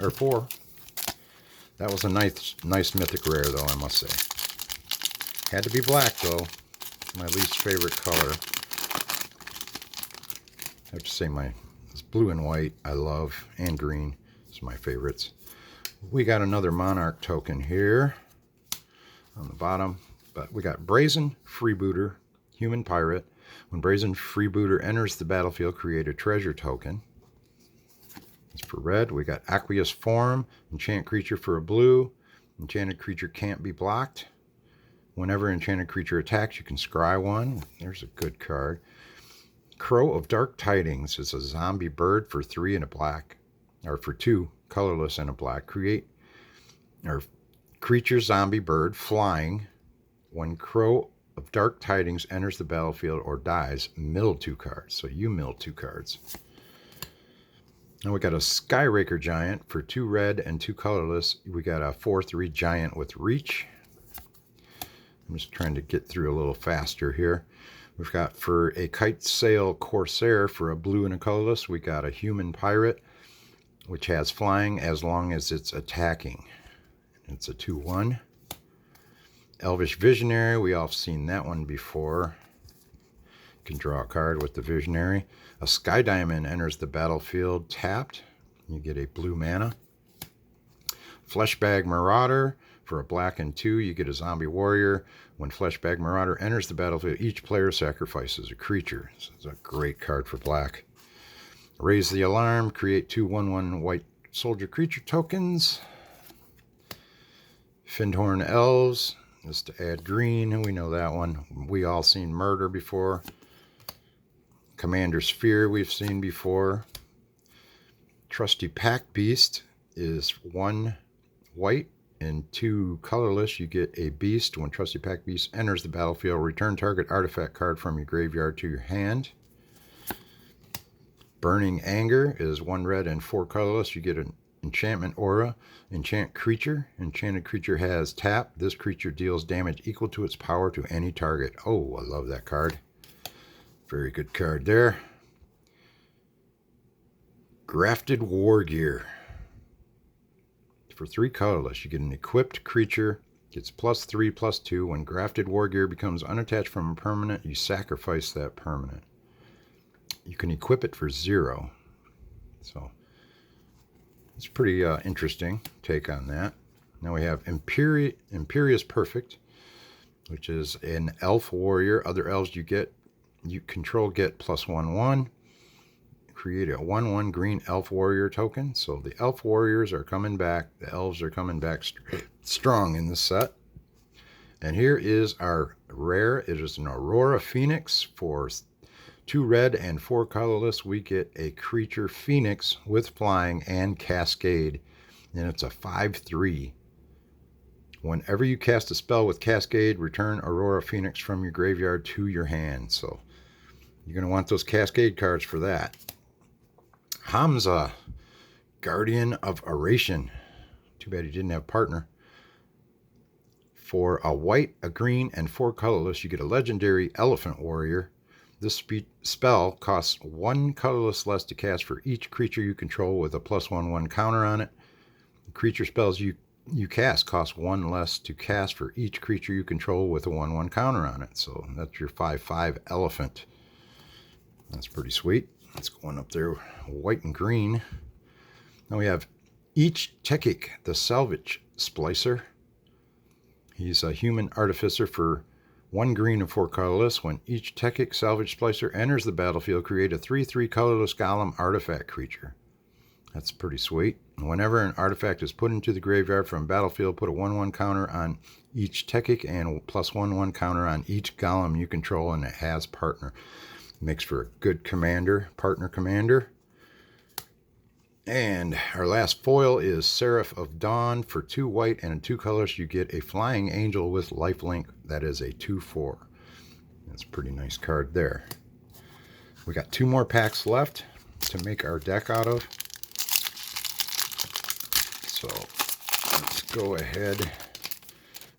or 4. That was a nice mythic rare, though, I must say. Had to be black, though. My least favorite color. I have to say it's blue and white I love, and green is my favorites. We got another Monarch token here on the bottom, but we got Brazen Freebooter, Human Pirate. When Brazen Freebooter enters the battlefield, create a treasure token. It's for red. We got Aqueous Form, enchant creature for a blue. Enchanted creature can't be blocked. Whenever enchanted creature attacks, you can scry one. There's a good card. Crow of Dark Tidings is a zombie bird for 3 and a black, or for 2, colorless and a black. Create or creature zombie bird flying. When Crow of Dark Tidings enters the battlefield or dies, mill 2 cards. So you mill 2 cards. And we got a Skyraker Giant for 2 red and 2 colorless. We got a 4/3 Giant with Reach. I'm just trying to get through a little faster here. We've got for a Kite Sail Corsair for a blue and a colorless, we got a Human Pirate, which has flying as long as it's attacking. It's a 2/1. Elvish Visionary, we all have seen that one before. You can draw a card with the Visionary. A Sky Diamond enters the battlefield tapped. You get a blue mana. Fleshbag Marauder, for a black and 2, you get a Zombie Warrior. When Fleshbag Marauder enters the battlefield, each player sacrifices a creature. So it's a great card for black. Raise the Alarm, create 2 1/1 white soldier creature tokens. Findhorn Elves, just to add green, and we know that one. We all seen Murder before. Commander Sphere we've seen before. Trusty Pack Beast is 1 white and 2 colorless. You get a beast. When Trusty Pack Beast enters the battlefield, return target artifact card from your graveyard to your hand. Burning Anger is 1 red and 4 colorless. You get an enchantment aura. Enchant creature. Enchanted creature has tap. This creature deals damage equal to its power to any target. Oh, I love that card. Very good card there. Grafted War Gear. For 3 colorless, you get an equipped creature, gets +3/+2. When Grafted War Gear becomes unattached from a permanent, you sacrifice that permanent. You can equip it for 0. So it's pretty interesting take on that. Now we have Imperious Perfect, which is an elf warrior. Other elves you control get +1/1. Create a 1/1 green elf warrior token. So the elf warriors are coming back. The elves are coming back strong in this set. And here is our rare. It is an Aurora Phoenix for 2 red and 4 colorless. We get a creature Phoenix with flying and Cascade. And it's a 5/3. Whenever you cast a spell with Cascade, return Aurora Phoenix from your graveyard to your hand. So you're going to want those Cascade cards for that. Hamza, Guardian of Aeration. Too bad he didn't have partner. For a white, a green, and 4 colorless, you get a legendary Elephant Warrior. This spell costs 1 colorless less to cast for each creature you control with a +1/1 counter on it. The creature spells you cast cost 1 less to cast for each creature you control with a 1/1 counter on it. So that's your 5/5 Elephant. That's pretty sweet. Let's go on up there, white and green. Now we have Techik, the Salvage Splicer. He's a human artificer for 1 green and 4 colorless. When each Techik Salvage Splicer enters the battlefield, create a 3/3 colorless golem artifact creature. That's pretty sweet. Whenever an artifact is put into the graveyard from battlefield, put a 1/1 counter on each Techik and a +1/1 counter on each golem you control, and it has partner. Makes for a good partner commander. And our last foil is Seraph of Dawn. For 2 white and 2 colors, you get a Flying Angel with lifelink. That is a 2/4. That's a pretty nice card there. We got 2 more packs left to make our deck out of. So let's go ahead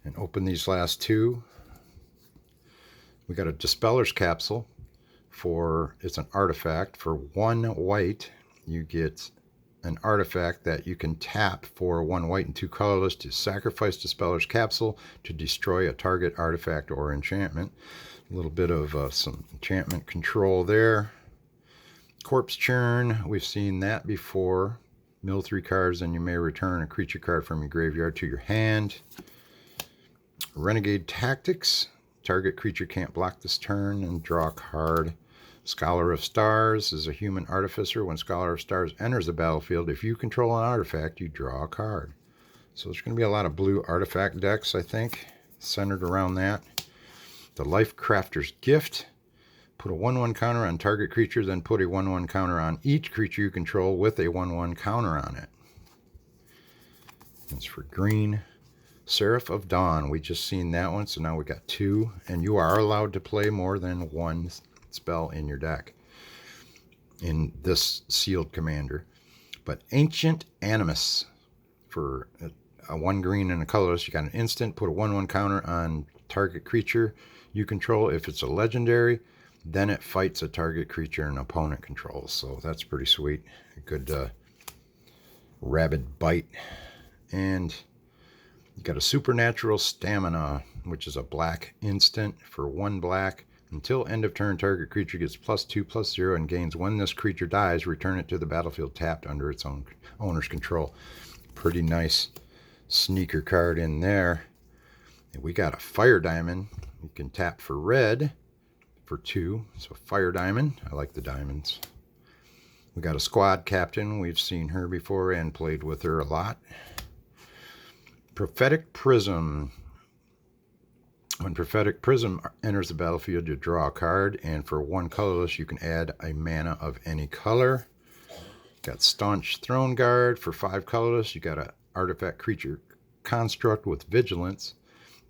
and open these last 2. We got a Dispeller's Capsule. It's an artifact. For 1 white, you get an artifact that you can tap for 1 white and 2 colorless to sacrifice Dispeller's Capsule to destroy a target artifact or enchantment. A little bit of some enchantment control there. Corpse Churn, we've seen that before. Mill 3 cards, and you may return a creature card from your graveyard to your hand. Renegade Tactics, target creature can't block this turn and draw a card. Scholar of Stars is a human artificer. When Scholar of Stars enters the battlefield, if you control an artifact, you draw a card. So there's going to be a lot of blue artifact decks, I think, centered around that. The Life Crafter's Gift. Put a 1/1 counter on target creature, then put a 1/1 counter on each creature you control with a 1/1 counter on it. That's for green. Seraph of Dawn. We just seen that one, so now we got 2. And you are allowed to play more than 1 spell in your deck in this sealed commander. But Ancient Animus. For a 1 green and a colorless, you got an instant. Put a 1/1 counter on target creature you control. If it's a legendary, then it fights a target creature an opponent controls. So that's pretty sweet. A good rabid bite. And you got a Supernatural Stamina, which is a black instant for 1 black. Until end of turn, target creature gets +2/+0 and gains when this creature dies, return it to the battlefield tapped under its own owner's control. Pretty nice sneaker card in there. And we got a Fire Diamond. You can tap for red for 2. So Fire Diamond. I like the diamonds. We got a Squad Captain. We've seen her before and played with her a lot. Prophetic Prism. When Prophetic Prism enters the battlefield, you draw a card, and for 1 colorless, you can add a mana of any color. Got Staunch Throne Guard for 5 colorless. You got an artifact creature construct with vigilance.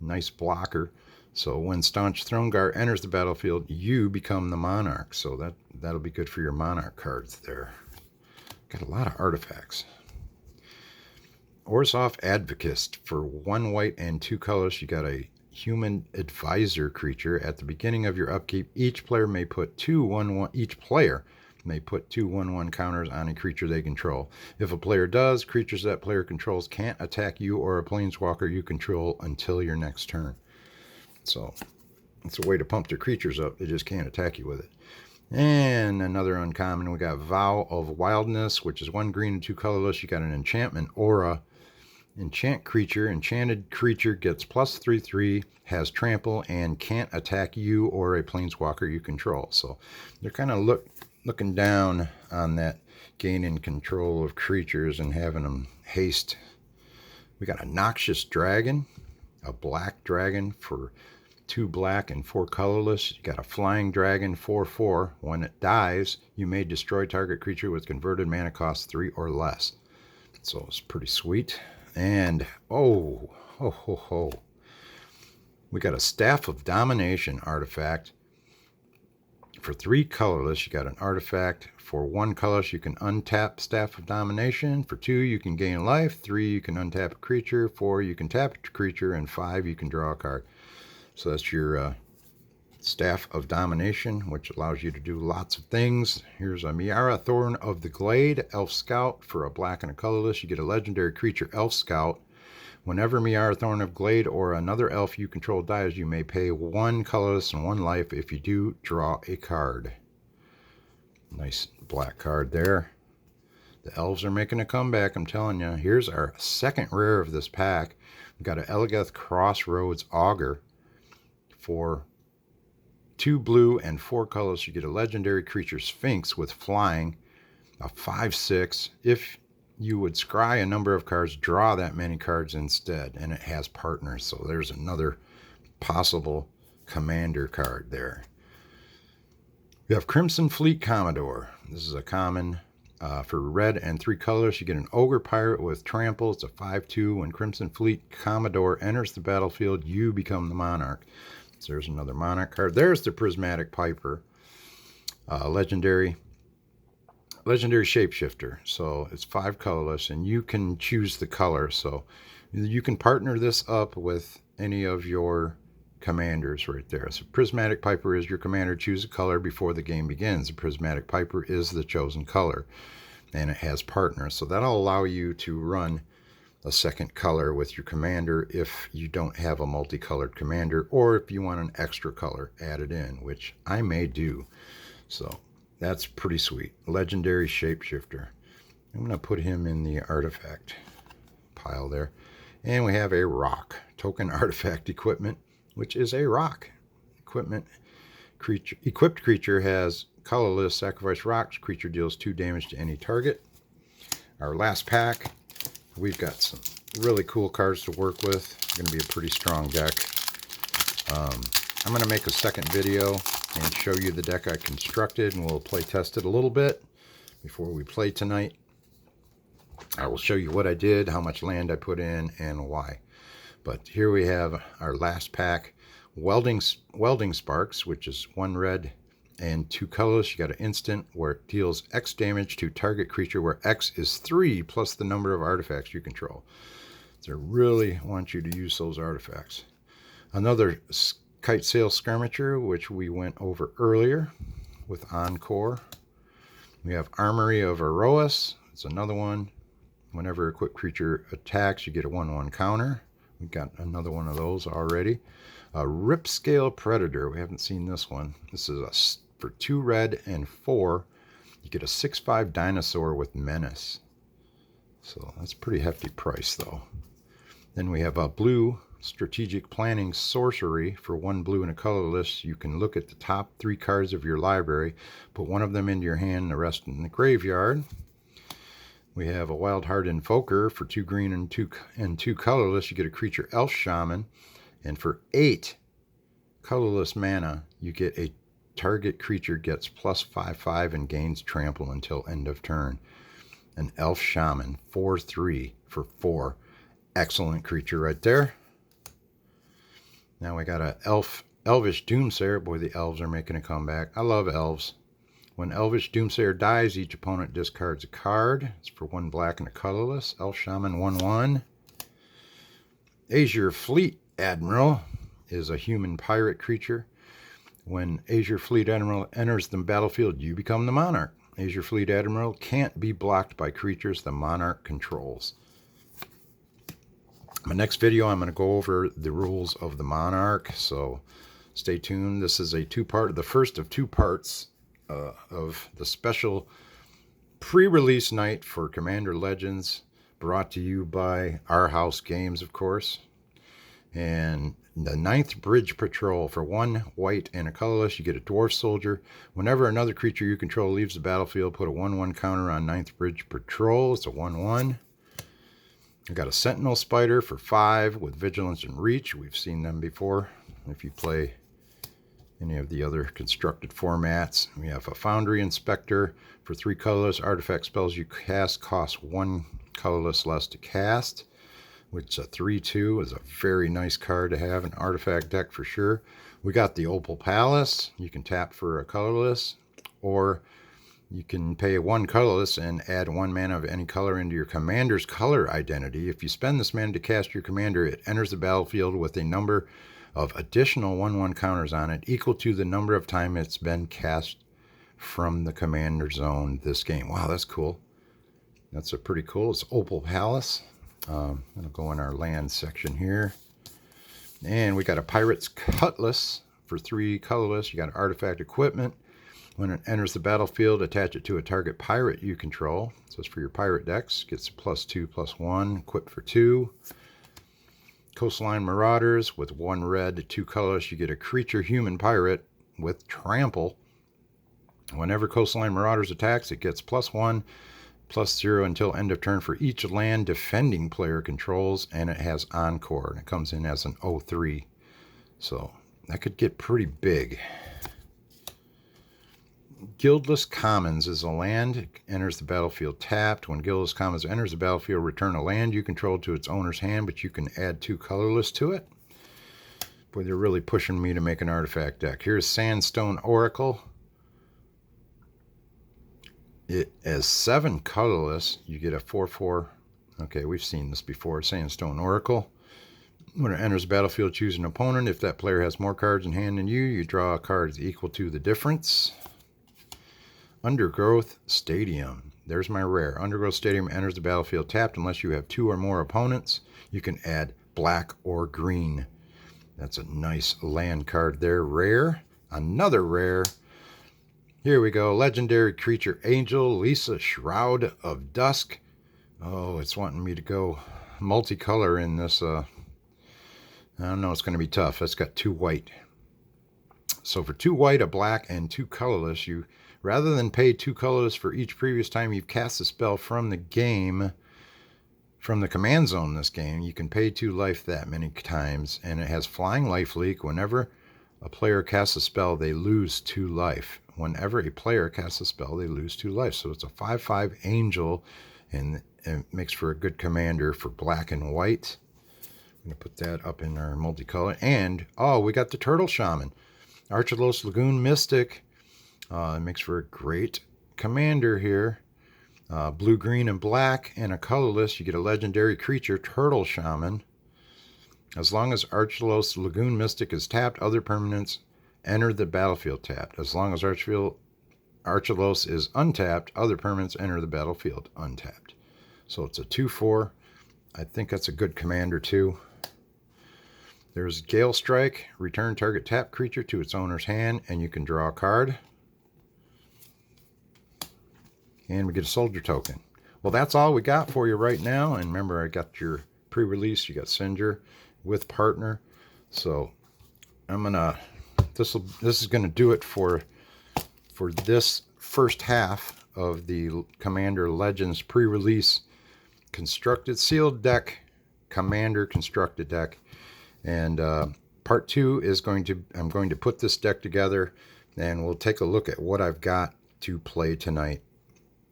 Nice blocker. So when Staunch Throne Guard enters the battlefield, you become the monarch. So that'll be good for your monarch cards there. Got a lot of artifacts. Orzhov Advocist for 1 white and 2 colors. You got a human advisor creature. At the beginning of your upkeep, each player may put 2 1/1 counters on a creature they control. If a player does, creatures that player controls can't attack you or a planeswalker you control until your next turn. So it's a way to pump their creatures up. They just can't attack you with it. And another uncommon, we got Vow of Wildness, which is 1 green and 2 colorless. You got an enchantment aura. Enchanted creature gets +3/3, has trample, and can't attack you or a planeswalker you control. So they're kind of looking down on that gaining control of creatures and having them haste. We got a Noxious Dragon, a black dragon for 2 black and 4 colorless. You got a Flying Dragon 4/4. When it dies, you may destroy target creature with converted mana cost 3 or less. So it's pretty sweet. And we got a Staff of Domination artifact for 3 colorless. You got an artifact for 1 colorless. You can untap Staff of Domination. For 2, you can gain life. 3, you can untap a creature. 4, you can tap a creature, and 5, you can draw a card. So that's your Staff of Domination, which allows you to do lots of things. Here's a Miara Thorn of the Glade, Elf Scout for a black and a colorless. You get a legendary creature, Elf Scout. Whenever Miara Thorn of Glade or another elf you control dies, you may pay 1 colorless and 1 life. If you do, draw a card. Nice black card there. The elves are making a comeback, I'm telling you. Here's our second rare of this pack. We've got an Elegeth Crossroads Augur for 2 blue and 4 colors. You get a legendary creature, Sphinx, with flying, a 5/6. If you would scry a number of cards, draw that many cards instead, and it has partners. So there's another possible commander card there. We have Crimson Fleet Commodore. This is a common for red and 3 colors. You get an Ogre Pirate with trample. It's a 5/2. When Crimson Fleet Commodore enters the battlefield, you become the monarch. So there's another monarch card. There's the Prismatic Piper, legendary shapeshifter. So it's 5 colorless, and you can choose the color. So you can partner this up with any of your commanders right there. So Prismatic Piper is your commander. Choose a color before the game begins. The Prismatic Piper is the chosen color. and it has partners. So that'll allow you to run a second color with your commander if you don't have a multicolored commander, or if you want an extra color added in, which I may do. So that's pretty sweet. Legendary Shapeshifter. I'm going to put him in the artifact pile there. And we have a rock. Token artifact equipment, which is a rock. Equipment creature. Equipped creature has colorless, sacrifice rocks. Creature deals 2 damage to any target. Our last pack, we've got some really cool cards to work with. It's going to be a pretty strong deck. I'm going to make a second video and show you the deck I constructed, and we'll play test it a little bit before we play tonight. I will show you what I did, how much land I put in, and why. But here we have our last pack. Welding Sparks, which is 1 red and 2 colorless. You got an instant where it deals X damage to target creature, where X is 3 plus the number of artifacts you control. So I really want you to use those artifacts. Another Kite Sail Skirmisher, which we went over earlier with Encore. We have Armory of Erois. It's another one. Whenever a equipped creature attacks, you get a 1/1 counter. We've got another one of those already. A Ripscale Predator. We haven't seen this one. This is for 2 red and 4. You get a 6/5 dinosaur with Menace. So that's a pretty hefty price, though. Then we have a blue Strategic Planning Sorcery for 1 blue and a colorless. You can look at the top 3 cards of your library, put one of them into your hand, and the rest in the graveyard. We have a Wild Heart Invoker for 2 green and 2 colorless. You get a creature Elf Shaman, and for 8 colorless mana, you get a target creature gets +5/5 and gains trample until end of turn. An Elf Shaman, 4/3 for 4. Excellent creature right there. Now we got a Elvish Doomsayer. Boy, the elves are making a comeback. I love elves. When Elvish Doomsayer dies, each opponent discards a card. It's for 1 black and a colorless. Elf Shaman 1/1. Azure Fleet Admiral is a human pirate creature. When Azure Fleet Admiral enters the battlefield, you become the monarch. Azure Fleet Admiral can't be blocked by creatures the monarch controls. My next video, I'm going to go over the rules of the monarch, so stay tuned. This is a 2-part, the first of 2 parts of the special pre-release night for Commander Legends, brought to you by Our House Games, of course. And the 9th Bridge Patrol for 1 white and a colorless. You get a Dwarf Soldier. Whenever another creature you control leaves the battlefield, put a 1/1 counter on 9th Bridge Patrol. It's a 1/1. I got a Sentinel Spider for 5 with Vigilance and Reach. We've seen them before if you play any of the other constructed formats. We have a Foundry Inspector for 3 colorless. Artifact spells you cast cost 1 colorless less to cast, which is a 3/2. Is a very nice card to have in artifact deck for sure. We got the Opal Palace. You can tap for a colorless, or you can pay 1 colorless and add 1 mana of any color into your commander's color identity. If you spend this mana to cast your commander, it enters the battlefield with a number of additional 1/1 counters on it equal to the number of time it's been cast from the commander zone this game. Wow, that's cool. That's a pretty cool. It's Opal Palace. I'm going to go in our land section here. And we got a Pirate's Cutlass for 3 colorless. You got artifact equipment. When it enters the battlefield, attach it to a target pirate you control. So it's for your pirate decks. Gets a +2/+1, equipped for 2. Coastline Marauders with 1 red, 2 colors. You get a creature human pirate with trample. Whenever Coastline Marauders attacks, it gets +1/+0 until end of turn for each land defending player controls, and it has Encore, and it comes in as an 0/3. So that could get pretty big. Guildless Commons is a land. It enters the battlefield tapped. When Guildless Commons enters the battlefield, return a land you control to its owner's hand, but you can add 2 colorless to it. Boy, they're really pushing me to make an artifact deck. Here's Sandstone Oracle. It has 7 colorless. You get a 4/4. Okay, we've seen this before. Sandstone Oracle. When it enters the battlefield, choose an opponent. If that player has more cards in hand than you, you draw a card equal to the difference. Undergrowth Stadium. There's my rare. Undergrowth Stadium enters the battlefield tapped unless you have 2 or more opponents. You can add black or green. That's a nice land card there. Rare. Another rare. Here we go. Legendary creature Angel Lisa, Shroud of Dusk. Oh, it's wanting me to go multicolor in this. I don't know. It's going to be tough. It's got 2 white. So for 2 white, a black, and 2 colorless, you, rather than pay 2 colorless for each previous time you've cast a spell from the game, from the command zone in this game, you can pay 2 life that many times. And it has Flying Life Leak. Whenever a player casts a spell, they lose 2 life. Whenever a player casts a spell, they lose 2 life. So it's a 5/5 Angel, and it makes for a good commander for black and white. I'm going to put that up in our multicolor. And, oh, we got the Turtle Shaman. Archelos Lagoon Mystic. It makes for a great commander here. Blue, green, and black, and a colorless. You get a legendary creature, Turtle Shaman. As long as Archelos Lagoon Mystic is tapped, other permanents enter the battlefield tapped. As long as Archelos is untapped, other permanents enter the battlefield untapped. So it's a 2/4. I think that's a good commander too. There's Gale Strike. Return target tap creature to its owner's hand, and you can draw a card. And we get a soldier token. Well, that's all we got for you right now. And remember, I got your pre-release. You got Singer with partner. So I'm gonna. This is gonna do it for this first half of the Commander Legends pre-release constructed sealed deck, Commander constructed deck. And part 2 is I'm going to put this deck together, and we'll take a look at what I've got to play tonight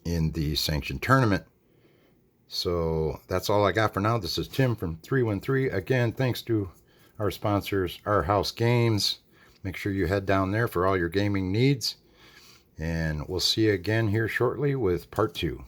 in the sanctioned tournament. So that's all I got for now. This is Tim from 313. Again, thanks to our sponsors, Our House Games. Make sure you head down there for all your gaming needs. And we'll see you again here shortly with part 2.